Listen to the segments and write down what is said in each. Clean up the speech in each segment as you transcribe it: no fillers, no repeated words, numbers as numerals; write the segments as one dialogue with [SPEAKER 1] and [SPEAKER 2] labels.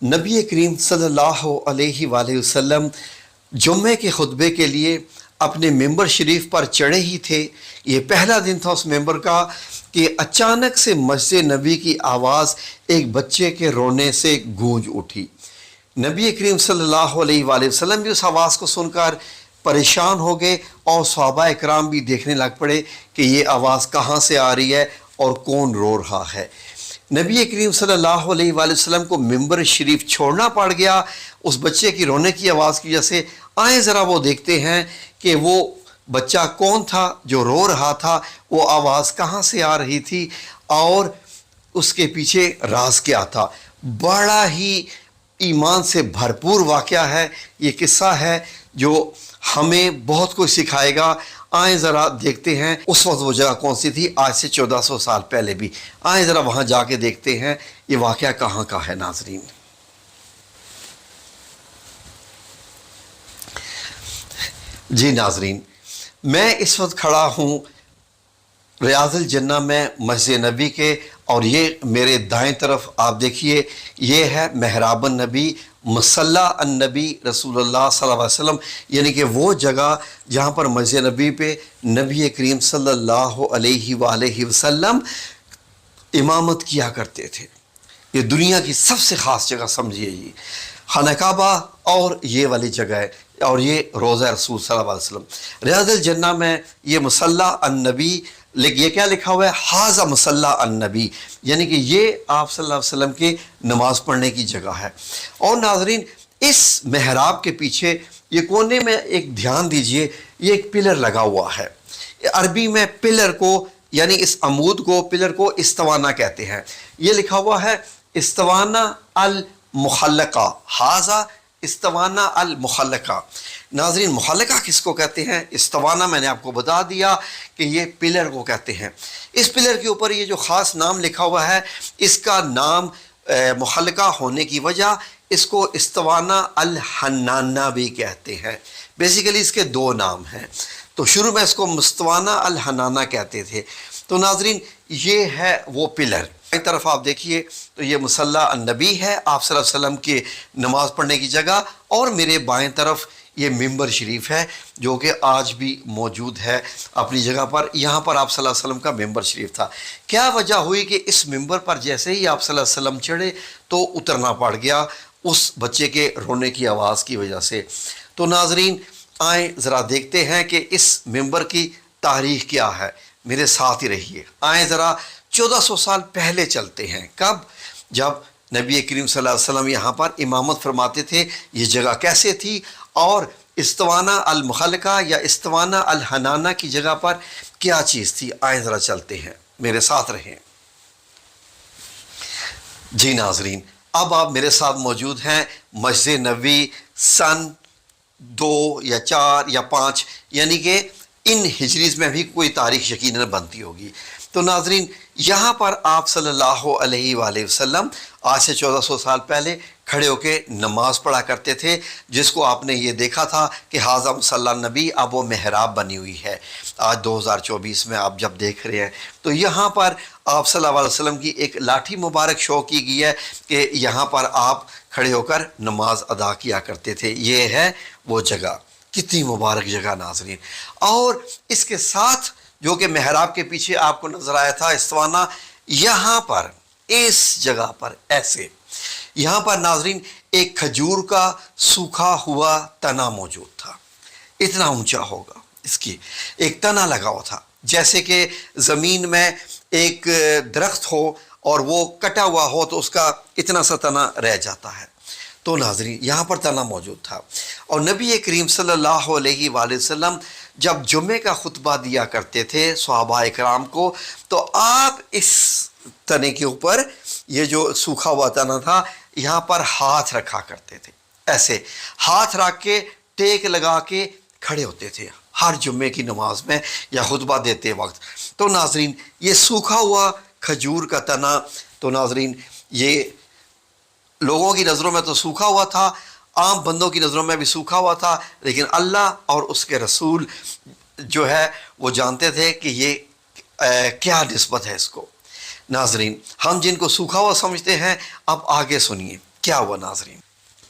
[SPEAKER 1] نبی کریم صلی اللہ علیہ وآلہ وسلم جمعے کے خطبے کے لیے اپنے ممبر شریف پر چڑھے ہی تھے۔ یہ پہلا دن تھا اس ممبر کا کہ اچانک سے مسجد نبی کی آواز ایک بچے کے رونے سے گونج اٹھی۔ نبی کریم صلی اللہ علیہ وآلہ وسلم بھی اس آواز کو سن کر پریشان ہو گئے اور صحابہ اکرام بھی دیکھنے لگ پڑے کہ یہ آواز کہاں سے آ رہی ہے اور کون رو رہا ہے۔ نبی کریم صلی اللہ علیہ وآلہ وسلم کو ممبر شریف چھوڑنا پڑ گیا اس بچے کی رونے کی آواز کی وجہ سے۔ آئیں ذرا وہ دیکھتے ہیں کہ وہ بچہ کون تھا جو رو رہا تھا، وہ آواز کہاں سے آ رہی تھی اور اس کے پیچھے راز کیا تھا۔ بڑا ہی ایمان سے بھرپور واقعہ ہے، یہ قصہ ہے جو ہمیں بہت کچھ سکھائے گا۔ آئیں ذرا دیکھتے ہیں اس وقت وہ جگہ کون سی تھی، آج سے 1400 سال پہلے بھی۔ آئیں ذرا وہاں جا کے دیکھتے ہیں یہ واقعہ کہاں کا ہے ناظرین۔ جی ناظرین، میں اس وقت کھڑا ہوں ریاض الجنہ میں مسجد نبی کے، اور یہ میرے دائیں طرف آپ دیکھیے یہ ہے محراب النبی، مصلی النبی رسول اللہ صلی اللہ علیہ وسلم، یعنی کہ وہ جگہ جہاں پر مسجد نبی پہ نبی کریم صلی اللہ علیہ وآلہ وسلم امامت کیا کرتے تھے۔ یہ دنیا کی سب سے خاص جگہ سمجھیے، یہ خانہ کعبہ اور یہ والی جگہ ہے، اور یہ روضہ رسول صلی اللہ علیہ وسلم۔ ریاض الجنہ میں یہ مصلی النبی، یہ کیا لکھا ہوا ہے، ھذا مصلی النبی، یعنی کہ یہ آپ صلی اللہ علیہ وسلم کی نماز پڑھنے کی جگہ ہے۔ اور ناظرین اس محراب کے پیچھے یہ کونے میں ایک دھیان دیجئے، یہ ایک پلر لگا ہوا ہے۔ عربی میں پلر کو یعنی اس عمود کو، پلر کو استوانہ کہتے ہیں۔ یہ لکھا ہوا ہے استوانہ المخلقہ، ھذا استوانہ المخلقہ۔ ناظرین مخلقہ کس کو کہتے ہیں؟ استوانہ میں نے آپ کو بتا دیا کہ یہ پلر کو کہتے ہیں۔ اس پلر کے اوپر یہ جو خاص نام لکھا ہوا ہے، اس کا نام مخلقہ ہونے کی وجہ اس کو استوانہ الحنانہ بھی کہتے ہیں۔ بیسیکلی اس کے دو نام ہیں، تو شروع میں اس کو مستوانہ الحنانہ کہتے تھے۔ تو ناظرین یہ ہے وہ پلر۔ ایک طرف آپ دیکھیے تو یہ مصلی النبی ہے، آپ صلی اللہ علیہ وسلم کی نماز پڑھنے کی جگہ، اور میرے بائیں طرف یہ ممبر شریف ہے جو کہ آج بھی موجود ہے اپنی جگہ پر۔ یہاں پر آپ صلی اللہ علیہ وسلم کا ممبر شریف تھا۔ کیا وجہ ہوئی کہ اس ممبر پر جیسے ہی آپ صلی اللہ علیہ وسلم چڑھے تو اترنا پڑ گیا اس بچے کے رونے کی آواز کی وجہ سے؟ تو ناظرین آئیں ذرا دیکھتے ہیں کہ اس ممبر کی تاریخ کیا ہے، میرے ساتھ ہی رہیے۔ آئیں ذرا 1400 سال پہلے چلتے ہیں، کب؟ جب نبی کریم صلی اللہ علیہ وسلم یہاں پر امامت فرماتے تھے۔ یہ جگہ کیسے تھی اور استوانہ المخلقہ یا استوانہ الحنانہ کی جگہ پر کیا چیز تھی؟ آئیں ذرا چلتے ہیں، میرے ساتھ رہیں۔ جی ناظرین، اب آپ میرے ساتھ موجود ہیں مسجد نبوی سن 2 یا 4 یا 5، یعنی کہ ان ہجریز میں بھی کوئی تاریخ یقیناً بنتی ہوگی۔ تو ناظرین یہاں پر آپ صلی اللہ علیہ وآلہ وسلم آج سے 1400 سال پہلے کھڑے ہو کے نماز پڑھا کرتے تھے، جس کو آپ نے یہ دیکھا تھا کہ ھذا مصلی النبی، اب وہ محراب بنی ہوئی ہے۔ آج 2024 میں آپ جب دیکھ رہے ہیں تو یہاں پر آپ صلی اللہ علیہ وسلم کی ایک لاٹھی مبارک شو کی گئی ہے کہ یہاں پر آپ کھڑے ہو کر نماز ادا کیا کرتے تھے۔ یہ ہے وہ جگہ، کتنی مبارک جگہ ناظرین۔ اور اس کے ساتھ جو کہ محراب کے پیچھے آپ کو نظر آیا تھا استوانہ، یہاں پر اس جگہ پر ایسے یہاں پر ناظرین ایک کھجور کا سوکھا ہوا تنا موجود تھا، اتنا اونچا ہوگا، اس کی ایک تنا لگا ہوا تھا، جیسے کہ زمین میں ایک درخت ہو اور وہ کٹا ہوا ہو تو اس کا اتنا سا تنا رہ جاتا ہے۔ تو ناظرین یہاں پر تنا موجود تھا، اور نبی کریم صلی اللہ علیہ وآلہ وسلم جب جمعے کا خطبہ دیا کرتے تھے صحابہ اکرام کو، تو آپ اس تنے کے اوپر یہ جو سوکھا ہوا تنا تھا یہاں پر ہاتھ رکھا کرتے تھے، ایسے ہاتھ رکھ کے ٹیک لگا کے کھڑے ہوتے تھے ہر جمعے کی نماز میں یا خطبہ دیتے وقت۔ تو ناظرین یہ سوکھا ہوا کھجور کا تنا، تو ناظرین یہ لوگوں کی نظروں میں تو سوکھا ہوا تھا، عام بندوں کی نظروں میں بھی سوکھا ہوا تھا، لیکن اللہ اور اس کے رسول جو ہے وہ جانتے تھے کہ یہ کیا نسبت ہے اس کو۔ ناظرین ہم جن کو سوکھا ہوا سمجھتے ہیں، اب آگے سنیے، क्या हुआ नाजरीन,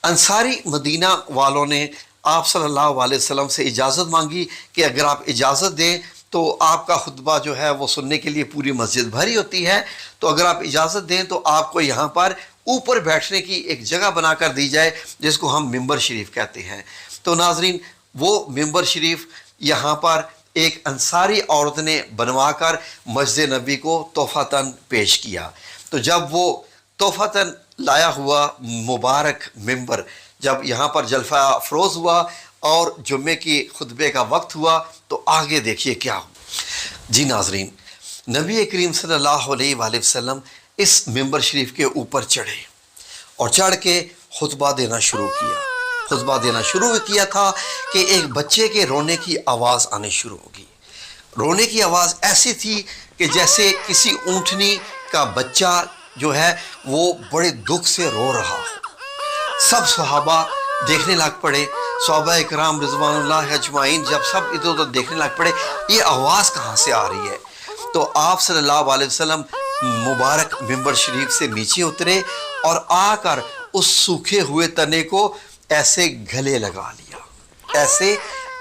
[SPEAKER 1] अंसारी मदीना वालों ने आप सल्लल्लाहु अलैहि वसल्लम से इजाज़त मांगी कि अगर आप इजाज़त दें तो आपका खुतबा जो है वो सुनने के लिए पूरी मस्जिद भरी होती है, तो अगर आप इजाज़त दें तो आपको यहाँ पर ऊपर बैठने की एक जगह बना कर दी जाए जिसको हम मिंबर शरीफ कहते हैं। तो नाजरीन वो मिंबर शरीफ यहाँ पर एक अंसारी औरत ने बनवा कर मस्जिद नबी को तोहफ़तन पेश किया। तो जब वो तोहफ़तन लाया हुआ मुबारक मिंबर जब यहाँ पर जलवा अफरोज़ हुआ और जुम्मे की खुतबे का वक्त हुआ तो आगे देखिए क्या हुआ। जी नाजरीन, नबी करीम सल्लल्लाहु अलैहि वसल्लम इस मिंबर शरीफ के ऊपर चढ़े और चढ़ के खुतबा देना शुरू किया। खुतबा देना शुरू किया था कि एक बच्चे के रोने की आवाज़ आने शुरू होगी। रोने की आवाज़ ऐसी थी कि जैसे किसी ऊँटनी का बच्चा जो है वो बड़े दुख से रो रहा हो। सब सहाबा देखने लग पड़े, सहाबा इकराम रिज़वानुल्लाह अजमाइन जब सब इधर उधर देखने लग पड़े ये आवाज़ कहाँ से आ रही है। तो आप सल्लल्लाहु अलैहि वसल्लम मुबारक मिंबर शरीफ से नीचे उतरे और आकर उस सूखे हुए तने को ऐसे गले लगा लिया, ऐसे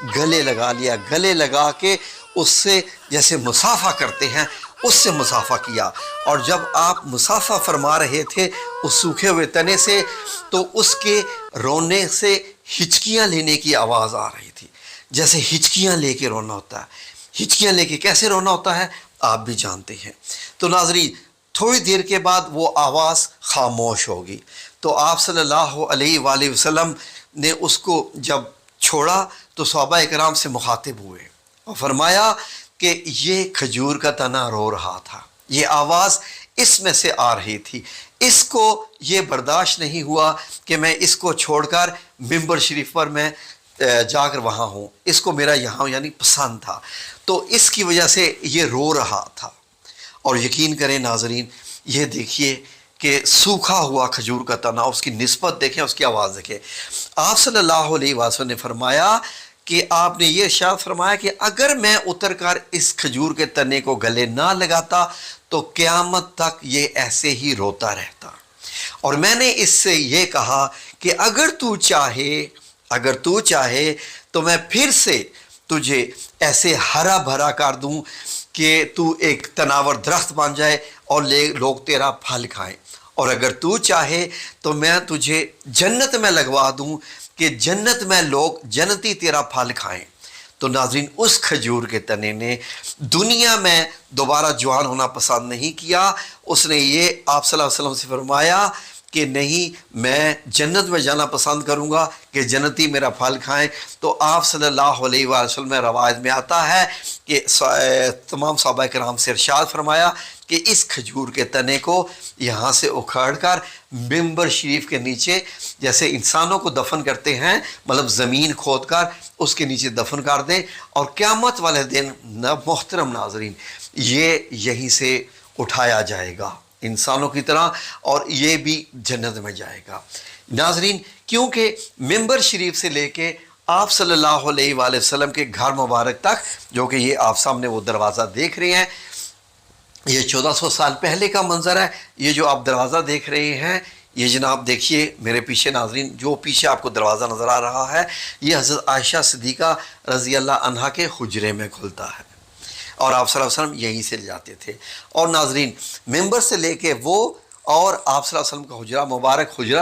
[SPEAKER 1] गले लगा लिया, गले लगा के उससे जैसे मुसाफा करते हैं उससे मुसाफा किया। और जब आप मुसाफा फरमा रहे थे उस सूखे हुए तने से तो उसके रोने से हिचकियाँ लेने की आवाज़ आ रही थी, जैसे हिचकियाँ लेके रोना होता है। हिचकियाँ लेके कैसे रोना होता है आप भी जानते हैं। तो नाज़रीन थोड़ी देर के बाद वो आवाज़ खामोश होगी। तो आप सल्लल्लाहु अलैहि वसल्लम ने उसको जब छोड़ा तो सहाबा इकराम से मुखातिब हुए और फरमाया कि ये खजूर का तना रो रहा था, ये आवाज़ इसमें से आ रही थी, इसको ये बर्दाश्त नहीं हुआ कि मैं इसको छोड़कर मिंबर शरीफ पर मैं जाकर वहाँ हूँ, इसको मेरा यहाँ यानी पसंद था, तो इसकी वजह से ये रो रहा था। और यकीन करें नाजरीन ये देखिए कि सूखा हुआ खजूर का तना, उसकी निस्बत देखें, उसकी आवाज़ देखें। आप सल्लल्लाहु अलैहि वसल्लम ने फरमाया कि आपने ये इरशाद फरमाया कि अगर मैं उतर कर इस खजूर के तने को गले ना लगाता तो क़यामत तक ये ऐसे ही रोता रहता। और मैंने इससे ये कहा कि अगर तू चाहे तो मैं फिर से तुझे ऐसे हरा भरा कर दूं कि तू एक तनावर दरख्त बन जाए और लोग तेरा फल खाएं, और अगर तू चाहे तो मैं तुझे जन्नत में लगवा दूं कि जन्नत में लोग जन्नती तेरा फल खाएं। तो नाज़रीन उस खजूर के तने ने दुनिया में दोबारा जवान होना पसंद नहीं किया। उसने ये आप सल्लल्लाहु अलैहि वसल्लम से फरमाया कि नहीं, मैं जन्नत में जाना पसंद करूँगा कि जन्नती मेरा फल खाएं। तो आप सल्लल्लाहु अलैहि वसल्लम में रवायत में आता है कि तमाम सहाबा किराम से इरशाद फरमाया कि इस खजूर के तने को यहाँ से उखाड़ कर मिंबर शरीफ के नीचे जैसे इंसानों को दफन करते हैं, मतलब ज़मीन खोद कर उसके नीचे दफन कर दें, और क़यामत वाले दिन मोहतरम नाजरीन ये यहीं से उठाया जाएगा इंसानों की तरह, और ये भी जन्नत में जाएगा। नाजरीन क्योंकि मिंबर शरीफ से लेके आप सल्लल्लाहु अलैहि वसल्लम के घर मुबारक तक, जो कि ये आप सामने वो दरवाज़ा देख रहे हैं, ये 1400 साल पहले का मंजर है। ये जो आप दरवाज़ा देख रहे हैं ये जनाब देखिए मेरे पीछे नाजरीन, जो पीछे आपको दरवाज़ा नज़र आ रहा है ये हज़रत आयशा सिद्दीक़ा रज़ी अल्लाह अन्हा के हुजरे में खुलता है और आप सल्लल्लाहु अलैहि वसल्लम यहीं से जाते थे। और नाजरीन मिंबर से लेके वो और आप सल्लल्लाहु अलैहि वसल्लम का हुजरा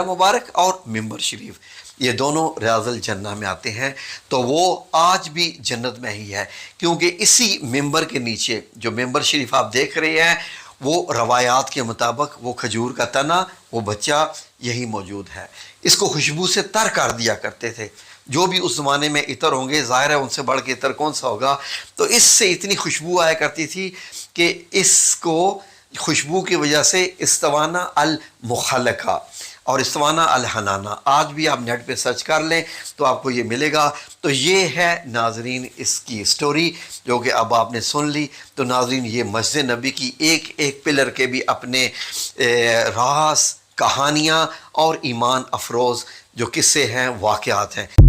[SPEAKER 1] मुबारक और मिंबर शरीफ ये दोनों रियाज़ुल जन्नह में आते हैं। तो वो आज भी जन्नत में ही है, क्योंकि इसी मिंबर के नीचे जो मिंबर शरीफ आप देख रहे हैं वो रवायात के मुताबिक वो खजूर का तना, वो बच्चा यही मौजूद है। इसको खुशबू से तर कर दिया करते थे। जो भी उस ज़माने में इतर होंगे, ज़ाहिर है उनसे बढ़ के इतर कौन सा होगा, तो इससे इतनी खुशबू आया करती थी कि इसको खुशबू की वजह से इस्तवाना अल मुखलका और इस्तवाना अल हनाना, आज भी आप नेट पे सर्च कर लें तो आपको ये मिलेगा। तो ये है नाजरीन इसकी स्टोरी जो कि अब आपने सुन ली। तो नाजरीन ये मस्जिद नबी की एक एक पिलर के भी अपने राज, कहानियाँ और ईमान अफरोज़ जो किस्से हैं, वाक़यात हैं।